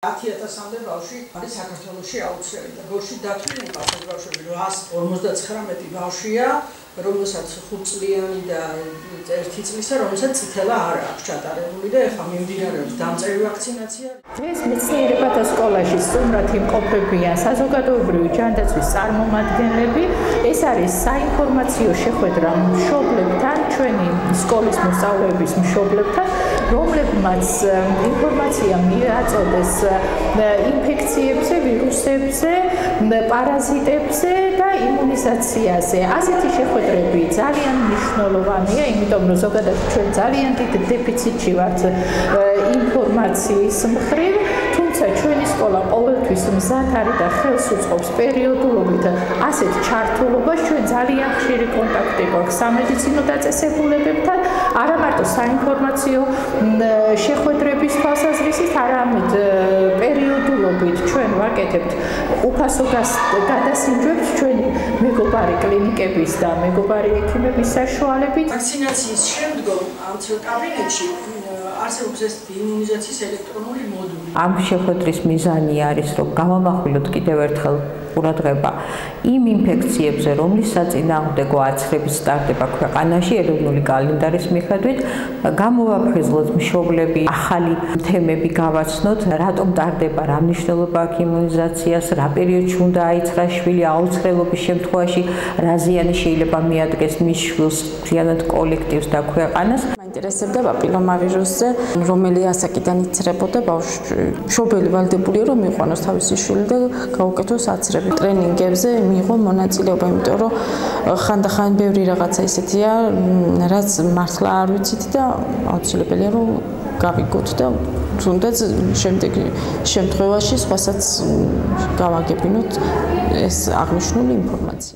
10,000-მდე ბავშვი არის საქართველოში აუცილებელი და გორში დათვლილი ბავშვები 859 ბავშვია, რომელსაც 5 წლიანი და 1 წლისა, რომელსაც წითელა არ აქვს ჩატარებული და ეხლა მიმდინარეობს დამწერი ვაქცინაცია. დღეს მეცნიერებათა სკოლაში სტუმრად იმყოფებიან საზოგადოებრივი ჯანდაცვის წარმომადგენლები. ეს არის საინფორმაციო შეხვედრა მშობლებთან, ჩვენი სკოლის მოსწავლეების მშობლებთან, რომლებმაც ინფორმაცია მიაწოდეს ინფექციებზე, ვირუსებზე, პარაზიტებზე და იმუნიზაციაზე. ასეთი შეხვედრები ძალიან მნიშვნელოვანია, იმიტომ რომ ზოგადად ჩვენ ძალიან დიდ დეფიციტში ვართ ინფორმაციის მხრივ, თუმცა ჩვენი სკოლა ყოველთვის მზად არის და ხელს უწყობს პერიოდულობით ასეთ ჩართულობას. ჩვენ ძალიან ხშირი კონტაქტი გვაქვს სამედიცინო დაწესებულებებთან, არა მარტო საინფორმაციო შეხვედრების თვალსაზრისით, არამედ პერიოდულობით ჩვენ ვაკეთებთ უფასო გადასინჯვებს ჩვენი მეგობარი კლინიკების და მეგობარი ექიმების საშუალებით. ვაქცინაციის შემდგომ ამ კაბინეტში არსებობს ეს იმუნიზაციის ელექტრონული მოდული. ამ შეხვედრის მიზანი არის, რომ გავამახვილოთ კიდევ ერთხელ ყურადღება იმ ინფექციებზე, რომლის საწინააღმდეგო აცრების სტარტება ქვეყანაში ეროვნული კალენდარის მიხედვით, გამოვაფრთხილოთ მშობლები, ახალი თემები გავაცნოთ, რატომ ტარდება, რა მნიშვნელობა აქვს იმუნიზაციას, რა პერიოდში უნდა აიცრა შვილი, აუცილებლობის შემთხვევაში რა ზიანი შეიძლება მიადგეს მის შვილს, მთლიანად კოლექტივს და ქვეყანას. მაინტერესებდა პაპილომავირუსზე, რომელი ასაკიდან იცრებოდა ბავშვი. მშობელი ვალდებულია, რომ მიყვანოს თავისი შვილი და გაუკეთოს აცრები. ტრენინგებზე მიიღო მონაწილეობა, იმიტომ რომ ხანდახან ბევრი რაღაცა ისეთია, რაც მართლა არ ვიცით და აუცილებელია რომ გავიგოთ და თუნდაც შემდეგ შემთხვევაში სხვასაც გავაგებინოთ ეს აღნიშნული ინფორმაცია.